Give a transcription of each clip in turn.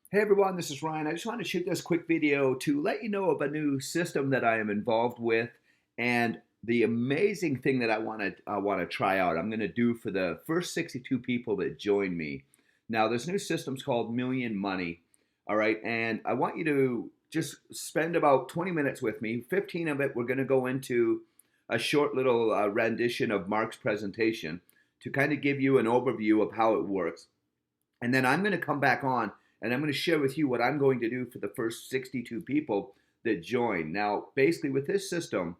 Hey everyone, this is Ryan. I just wanted to shoot this quick video to let you know of a new system that I am involved with and the amazing thing that I want to try out. I'm going to do for the first 62 people that join me. Now, this new system's called Million Money. All right, and I want you to just spend about 20 minutes with me. 15 of it, we're going to go into a short little rendition of Mark's presentation to kind of give you an overview of how it works. And then I'm going to come back on and I'm going to share with you what I'm going to do for the first 62 people that join. Now, basically, with this system,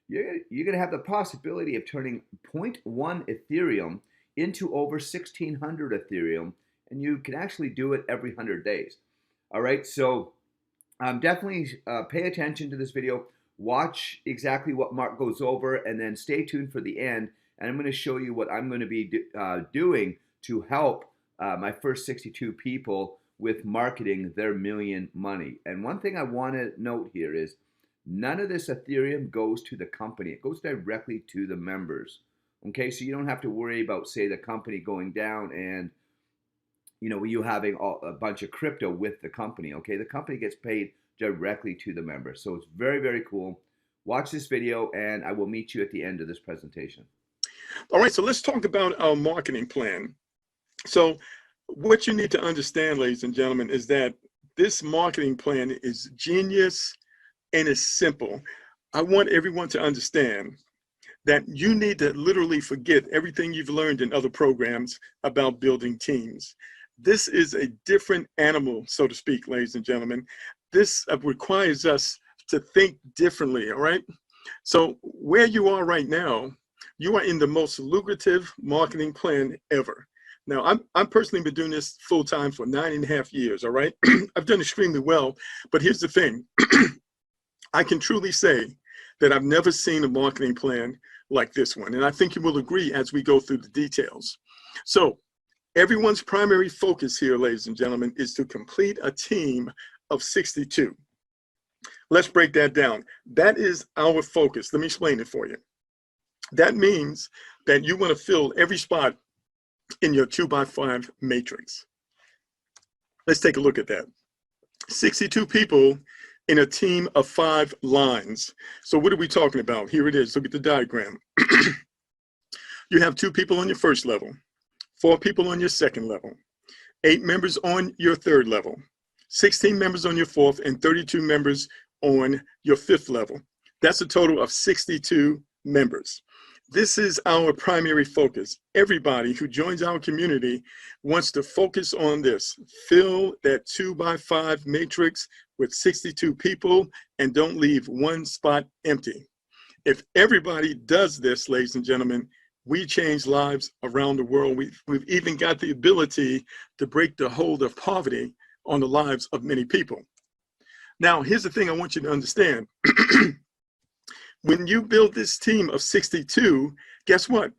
you're going to have the possibility of turning zero point 0.1 Ethereum into over 1,600 Ethereum, and you can actually do it every 100 days. All right, so definitely pay attention to this video. Watch exactly what Mark goes over, and then stay tuned for the end. And I'm going to show you what I'm going to be doing to help my first 62 people with marketing their million money. And one thing I want to note here is none of this Ethereum goes to the company. It goes directly to the members. Okay, so you don't have to worry about, say, the company going down and you having a bunch of crypto with the company. Okay, the company gets paid directly to the members. So it's very, very cool. Watch this video and I will meet you at the end of this presentation. All right, so let's talk about our marketing plan. So what you need to understand, ladies and gentlemen, is that this marketing plan is genius and it's simple. I want everyone to understand that you need to literally forget everything you've learned in other programs about building teams. This is a different animal, so to speak, ladies and gentlemen. This requires us to think differently, all right? So where you are right now, you are in the most lucrative marketing plan ever. Now, I'm personally been doing this full time for 9.5 years, all right? I've done extremely well, but here's the thing. I can truly say that I've never seen a marketing plan like this one. And I think you will agree as we go through the details. So everyone's primary focus here, ladies and gentlemen, is to complete a team of 62. Let's break that down. That is our focus. Let me explain it for you. That means that you want to fill every spot in your 2x5 matrix. Let's take a look at that. 62 people in a team of 5 lines. So what are we talking about? Here it is. Look at the diagram. You have 2 people on your first level, 4 people on your second level, 8 members on your third level, 16 members on your fourth, and 32 members on your fifth level. That's a total of 62 members. This is our primary focus. Everybody who joins our community wants to focus on this. Fill that 2x5 matrix with 62 people and don't leave one spot empty. If everybody does this, ladies and gentlemen, we change lives around the world. We've even got the ability to break the hold of poverty on the lives of many people. Now, here's the thing I want you to understand. When you build this team of 62, guess what?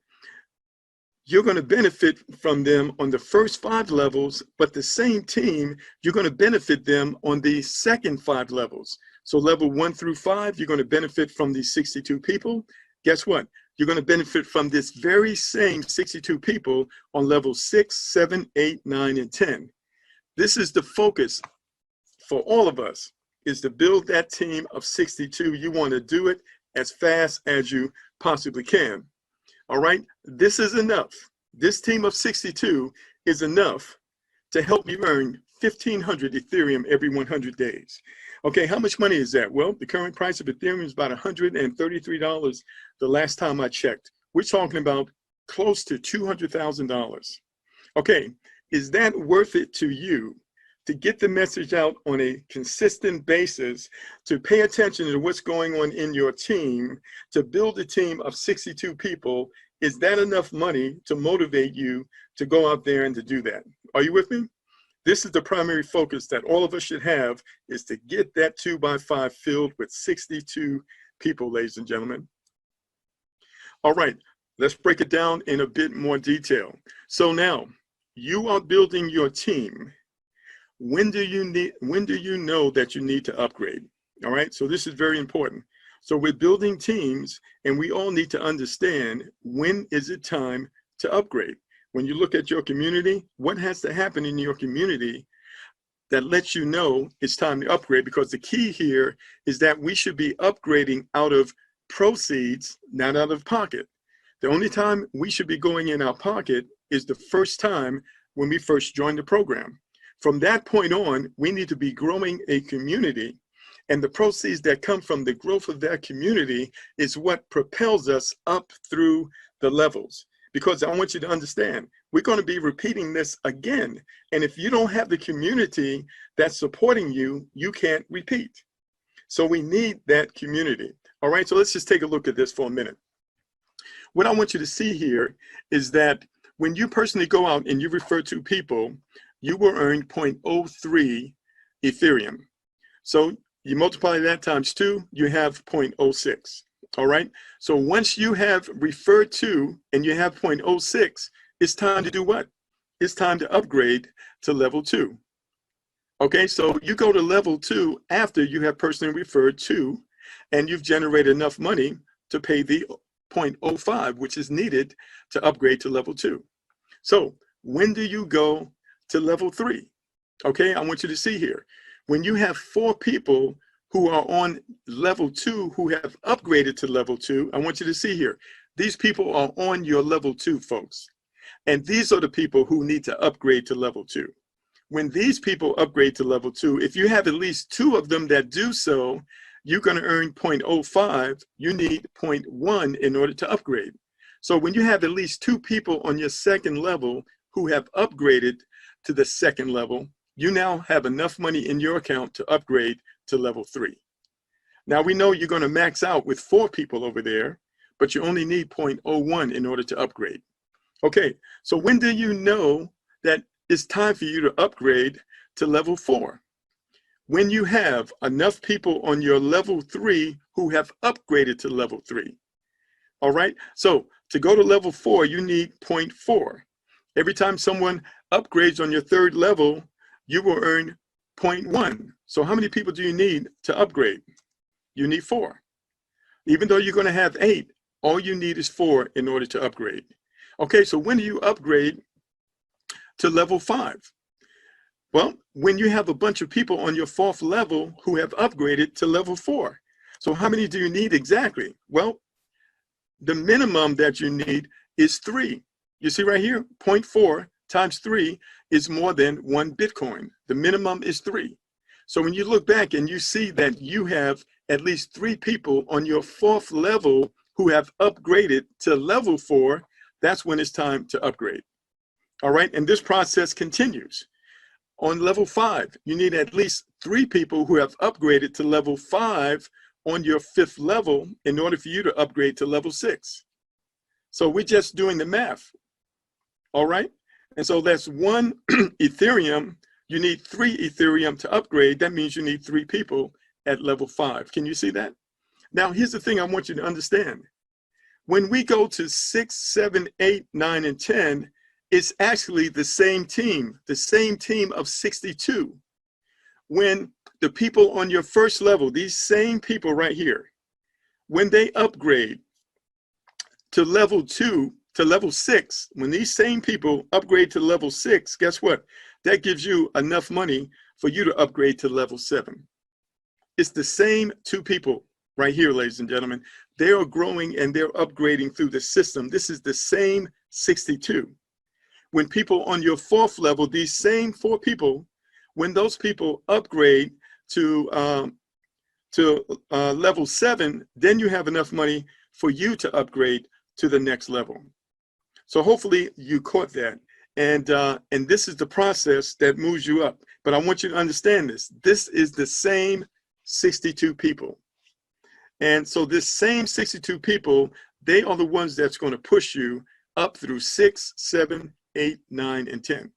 You're going to benefit from them on the first 5 levels, but the same team, you're going to benefit them on the second 5 levels. So level 1 through 5, you're going to benefit from these 62 people. Guess what? You're going to benefit from this very same 62 people on level 6, 7, 8, 9, and 10. This is the focus for all of us, is to build that team of 62. You want to do it as fast as you possibly can. All right, this is enough. This team of 62 is enough to help you earn 1,500 Ethereum every 100 days. Okay, how much money is that? Well, the current price of Ethereum is about $133 the last time I checked. We're talking about close to $200,000. Okay, is that worth it to you? To get the message out on a consistent basis, to pay attention to what's going on in your team, to build a team of 62 people, is that enough money to motivate you to go out there and to do that? Are you with me? This is the primary focus that all of us should have, is to get that 2x5 filled with 62 people, ladies and gentlemen. All right, let's break it down in a bit more detail. So now, you are building your team. When do you know that you need to upgrade? All right, so this is very important. So we're building teams and we all need to understand, when is it time to upgrade? When you look at your community, what has to happen in your community that lets you know it's time to upgrade, because the key here is that we should be upgrading out of proceeds, not out of pocket. The only time we should be going in our pocket is the first time when we first join the program. From that point on, we need to be growing a community, and the proceeds that come from the growth of that community is what propels us up through the levels. Because I want you to understand, we're going to be repeating this again. And if you don't have the community that's supporting you, you can't repeat. So we need that community. All right, so let's just take a look at this for a minute. What I want you to see here is that when you personally go out and you refer to people, you will earn 0.03 Ethereum. So you multiply that times 2, you have 0.06. All right. So once you have referred to and you have 0.06, it's time to do what? It's time to upgrade to level 2. Okay. So you go to level 2 after you have personally referred to, and you've generated enough money to pay the 0.05, which is needed to upgrade to level 2. So when do you go to level 3? Okay. I want you to see here. When you have 4 people who are on level 2 who have upgraded to level 2, I want you to see here. These people are on your level 2, folks. And these are the people who need to upgrade to level 2. When these people upgrade to level 2, if you have at least 2 of them that do so, you're going to earn 0.05. You need 0.1 in order to upgrade. So when you have at least 2 people on your second level who have upgraded to the second level, you now have enough money in your account to upgrade to level 3. Now we know you're going to max out with 4 people over there, but you only need 0.01 in order to upgrade. Okay, so when do you know that it's time for you to upgrade to level 4? When you have enough people on your level 3 who have upgraded to level 3. All right, so to go to level 4, you need 0.4. Every time someone upgrades on your third level, you will earn 0.1. So how many people do you need to upgrade? You need 4. Even though you're going to have 8, all you need is 4 in order to upgrade. Okay, so when do you upgrade to level 5? Well, when you have a bunch of people on your 4th level who have upgraded to level 4. So how many do you need exactly? Well, the minimum that you need is 3. You see right here, 0.4 times 3 is more than 1 Bitcoin. The minimum is 3. So when you look back and you see that you have at least 3 people on your 4th level who have upgraded to level 4, that's when it's time to upgrade. All right, and this process continues. On level 5, you need at least 3 people who have upgraded to level 5 on your 5th level in order for you to upgrade to level 6. So we're just doing the math. All right, and so that's 1 Ethereum. You need 3 Ethereum to upgrade. That means you need 3 people at level 5. Can you see that? Now, here's the thing I want you to understand. When we go to 6, 7, 8, 9, and 10, it's actually the same team of 62. When the people on your first level, these same people right here, when they upgrade to level 2, to level 6, when these same people upgrade to level 6, guess what? That gives you enough money for you to upgrade to level 7. It's the same 2 people right here, ladies and gentlemen. They are growing and they're upgrading through the system. This is the same 62. When people on your 4th level, these same 4 people, when those people upgrade to level 7, then you have enough money for you to upgrade to the next level. So hopefully you caught that. And this is the process that moves you up. But I want you to understand this. This is the same 62 people. And so this same 62 people, they are the ones that's going to push you up through 6, 7, 8, 9, and 10.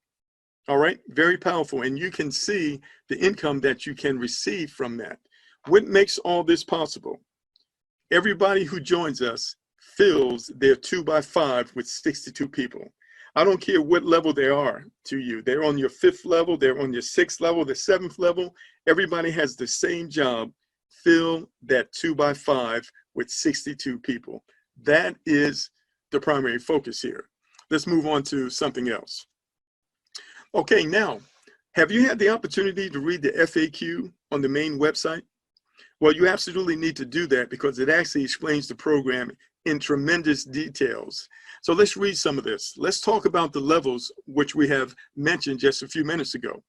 All right, very powerful. And you can see the income that you can receive from that. What makes all this possible? Everybody who joins us fills their 2x5 with 62 people. I don't care what level they are to you. They're on your 5th level, they're on your 6th level, the 7th level. Everybody has the same job. Fill that 2x5 with 62 people. That is the primary focus here. Let's move on to something else. Okay, now, Have you had the opportunity to read the FAQ on the main website? Well, you absolutely need to do that because it actually explains the program in tremendous details. So let's read some of this. Let's talk about the levels, which we have mentioned just a few minutes ago.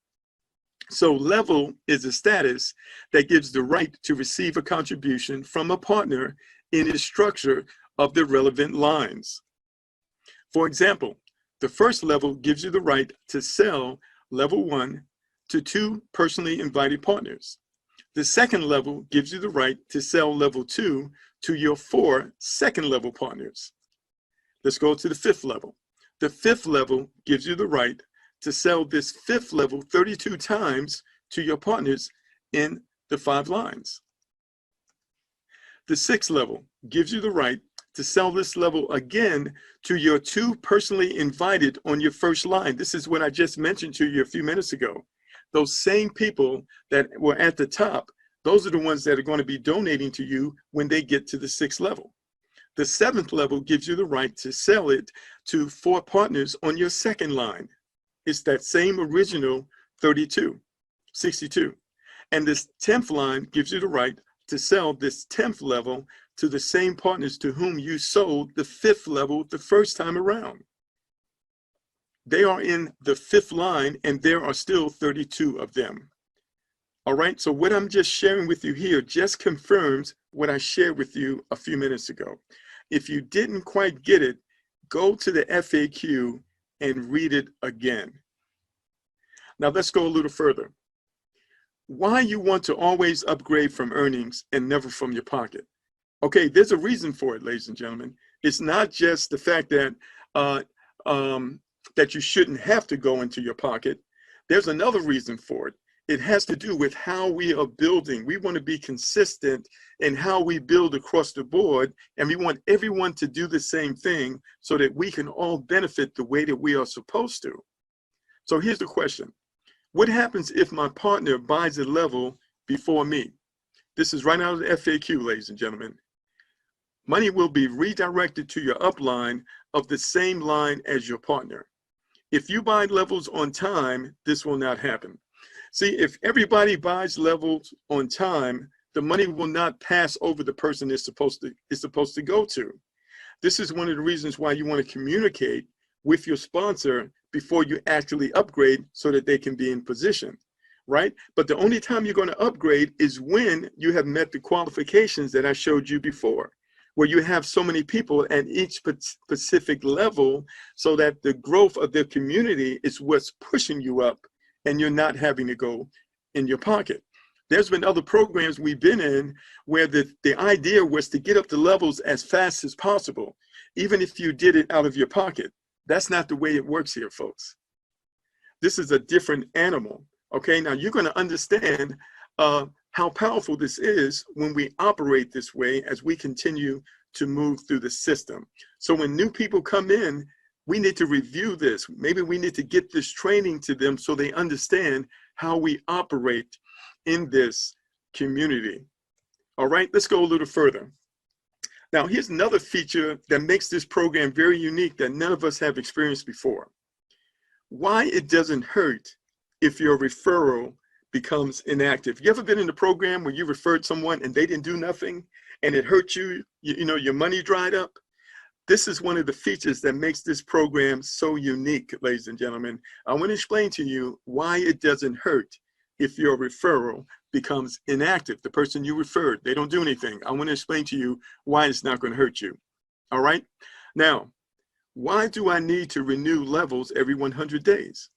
So level is a status that gives the right to receive a contribution from a partner in the structure of the relevant lines. For example, the first level gives you the right to sell level 1 to 2 personally invited partners. The second level gives you the right to sell level 2 to your 4 second level partners. Let's go to the fifth level. The fifth level gives you the right to sell this fifth level 32 times to your partners in the 5 lines. The sixth level gives you the right to sell this level again to your 2 personally invited on your first line. This is what I just mentioned to you a few minutes ago. Those same people that were at the top, those are the ones that are going to be donating to you when they get to the 6th level. The 7th level gives you the right to sell it to 4 partners on your second line. It's that same original 62. And this 10th line gives you the right to sell this 10th level to the same partners to whom you sold the 5th level the first time around. They are in the 5th line and there are still 32 of them. All right, so what I'm just sharing with you here just confirms what I shared with you a few minutes ago. If you didn't quite get it, go to the FAQ and read it again. Now let's go a little further. Why you want to always upgrade from earnings and never from your pocket? Okay, there's a reason for it, ladies and gentlemen. It's not just the fact that that you shouldn't have to go into your pocket. There's another reason for it. It has to do with how we are building. We want to be consistent in how we build across the board, and we want everyone to do the same thing so that we can all benefit the way that we are supposed to. So here's the question. What happens if my partner buys a level before me? This is right out of the FAQ, ladies and gentlemen. Money will be redirected to your upline of the same line as your partner. If you buy levels on time, this will not happen. See, if everybody buys levels on time, the money will not pass over the person it's supposed to go to. This is one of the reasons why you want to communicate with your sponsor before you actually upgrade so that they can be in position, right? But the only time you're going to upgrade is when you have met the qualifications that I showed you before, where you have so many people at each specific level so that the growth of the community is what's pushing you up and you're not having to go in your pocket. There's been other programs we've been in where the idea was to get up the levels as fast as possible, even if you did it out of your pocket. That's not the way it works here, folks. This is a different animal, okay? Now you're gonna understand how powerful this is when we operate this way as we continue to move through the system. So when new people come in, we need to review this. Maybe we need to get this training to them so they understand how we operate in this community. All right, let's go a little further. Now, here's another feature that makes this program very unique that none of us have experienced before. Why it doesn't hurt if your referral becomes inactive. You ever been in a program where you referred someone and they didn't do nothing and it hurt you, you know, your money dried up? This is one of the features that makes this program so unique, ladies and gentlemen. I want to explain to you why it doesn't hurt if your referral becomes inactive. The person you referred, they don't do anything. I want to explain to you why it's not going to hurt you. All right? Now, why do I need to renew levels every 100 days?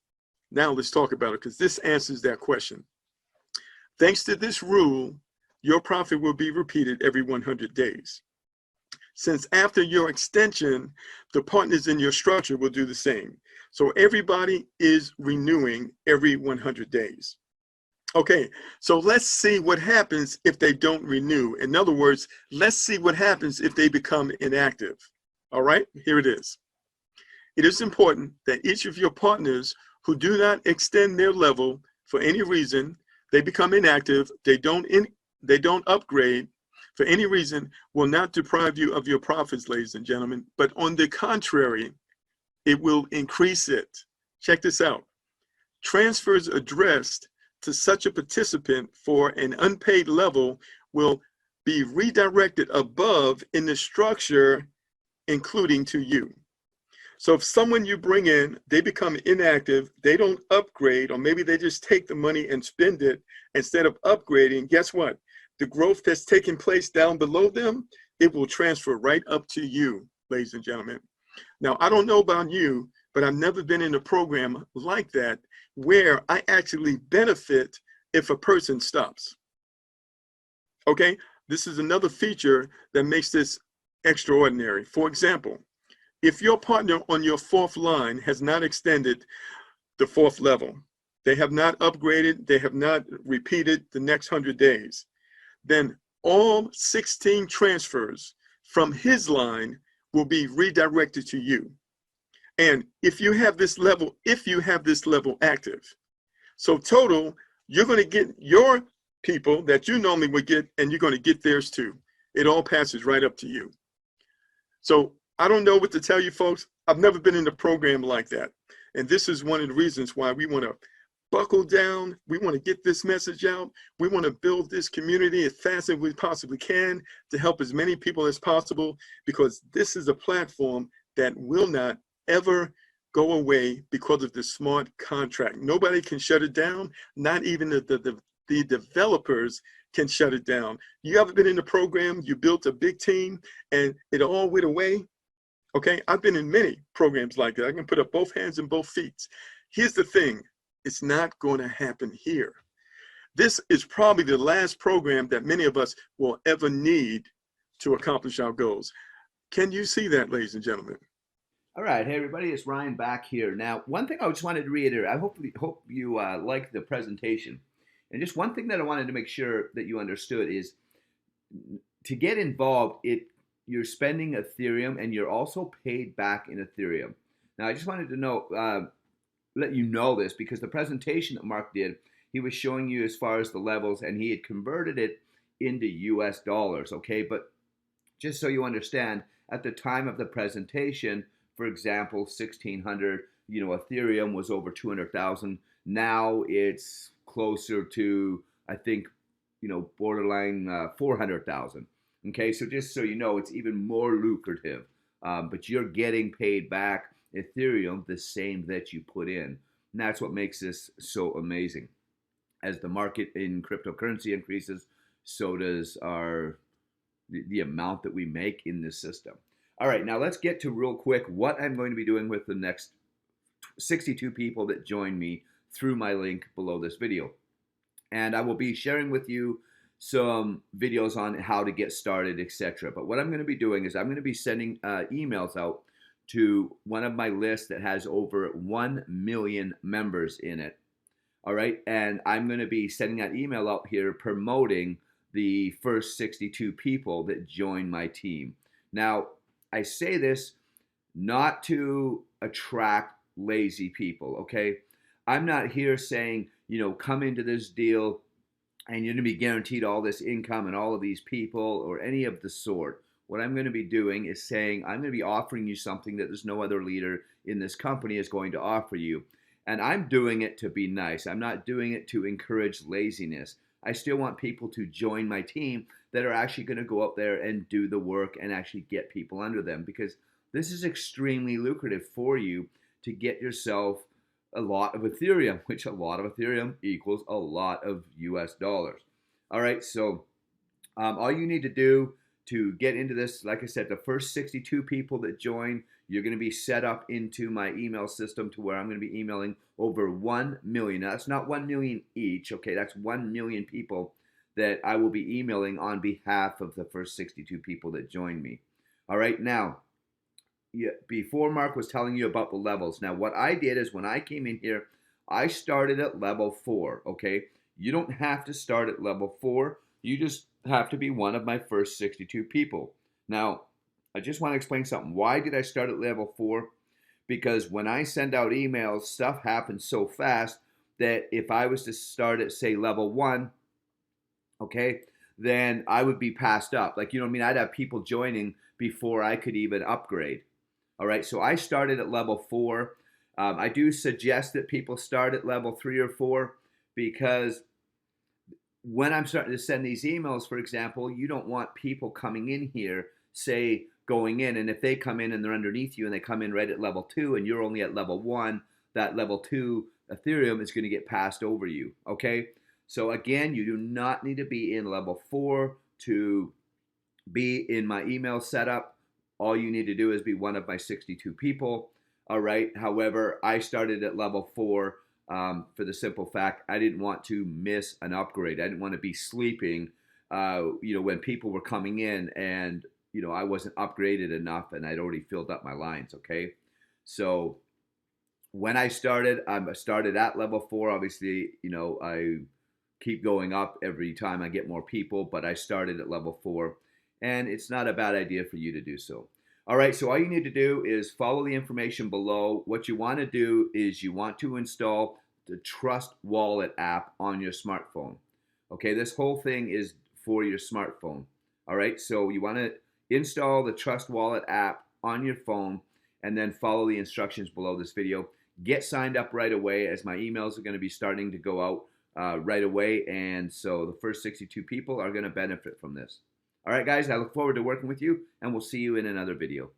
Now let's talk about it because this answers that question. Thanks to this rule, your profit will be repeated every 100 days. Since after your extension, the partners in your structure will do the same. So everybody is renewing every 100 days. Okay, so let's see what happens if they don't renew. In other words, let's see what happens if they become inactive. All right, here it is. It is important that each of your partners who do not extend their level for any reason, they become inactive, they don't upgrade, for any reason, will not deprive you of your profits, ladies and gentlemen, but on the contrary, it will increase it. Check this out. transfers addressed to such a participant for an unpaid level will be redirected above in the structure, including to you. So if someone you bring in, they become inactive, they don't upgrade, or maybe they just take the money and spend it instead of upgrading, guess what? The growth that's taking place down below them, it will transfer right up to you, ladies and gentlemen. Now, I don't know about you, but I've never been in a program like that where I actually benefit if a person stops. Okay, this is another feature that makes this extraordinary. For example, if your partner on your fourth line has not extended the fourth level, they have not upgraded, they have not repeated the next 100 days, then all 16 transfers from his line will be redirected to you. And if you have this level active, so total, you're going to get your people that you normally would get, and you're going to get theirs too. It all passes right up to you. So I don't know what to tell you folks. I've never been in a program like that. And this is one of the reasons why we want to buckle down. We want to get this message out. We want to build this community as fast as we possibly can to help as many people as possible, because this is a platform that will not ever go away because of the smart contract. Nobody can shut it down. Not even the developers can shut it down. You ever been in a program, you built a big team and it all went away? Okay, I've been in many programs like that. I can put up both hands and both feet. Here's the thing, it's not going to happen here. This is probably the last program that many of us will ever need to accomplish our goals. Can you see that, ladies and gentlemen? All right, hey everybody, it's Ryan back here. Now, one thing I just wanted to reiterate, I hope you liked the presentation. And just one thing that I wanted to make sure that you understood is to get involved, you're spending Ethereum and you're also paid back in Ethereum. Now, I just wanted to let you know this, because the presentation that Mark did, he was showing you as far as the levels and he had converted it into US dollars, okay? But just so you understand, at the time of the presentation, for example, 1600, Ethereum was over 200,000. Now it's closer to, I think, borderline 400,000. Okay, so just so you know, it's even more lucrative, but you're getting paid back Ethereum the same that you put in. And that's what makes this so amazing. As the market in cryptocurrency increases, so does the amount that we make in this system. All right, now let's get to real quick what I'm going to be doing with the next 62 people that join me through my link below this video. And I will be sharing with you some videos on how to get started, etc. But what I'm going to be doing is I'm going to be sending emails out to one of my lists that has over 1 million members in it. All right, and I'm going to be sending that email out here promoting the first 62 people that join my team. Now, I say this not to attract lazy people, okay? I'm not here saying, come into this deal and you're going to be guaranteed all this income and all of these people or any of the sort. What I'm going to be doing is saying I'm going to be offering you something that there's no other leader in this company is going to offer you. And I'm doing it to be nice. I'm not doing it to encourage laziness. I still want people to join my team that are actually going to go out there and do the work and actually get people under them, because this is extremely lucrative for you to get yourself a lot of Ethereum, which a lot of Ethereum equals a lot of US dollars. All right, so all you need to do to get into this, like I said, the first 62 people that join, you're going to be set up into my email system to where I'm going to be emailing over 1 million. Now, that's not 1 million each, okay? That's 1 million people that I will be emailing on behalf of the first 62 people that join me. All right, now, before Mark was telling you about the levels. Now, what I did is when I came in here, I started at level 4, okay? You don't have to start at level 4. You just have to be one of my first 62 people. Now, I just want to explain something. Why did I start at level 4? Because when I send out emails, stuff happens so fast that if I was to start at, say, level 1, okay, then I would be passed up. Like, I'd have people joining before I could even upgrade. All right, so I started at level 4. I do suggest that people start at level 3 or 4 because when I'm starting to send these emails, for example, you don't want people coming in here, say going in, and if they come in and they're underneath you and they come in right at level 2 and you're only at level 1, that level 2 Ethereum is going to get passed over you, okay? So again, you do not need to be in level 4 to be in my email setup. All you need to do is be one of my 62 people, all right? However, I started at level 4 for the simple fact I didn't want to miss an upgrade. I didn't want to be sleeping, when people were coming in and, I wasn't upgraded enough and I'd already filled up my lines, okay? So when I started at level 4. Obviously, I keep going up every time I get more people, but I started at level 4, and it's not a bad idea for you to do so. All right, so all you need to do is follow the information below. What you want to do is you want to install the Trust Wallet app on your smartphone. Okay, this whole thing is for your smartphone. All right, so you want to install the Trust Wallet app on your phone and then follow the instructions below this video. Get signed up right away, as my emails are going to be starting to go out right away, and so the first 62 people are going to benefit from this. All right, guys, I look forward to working with you, and we'll see you in another video.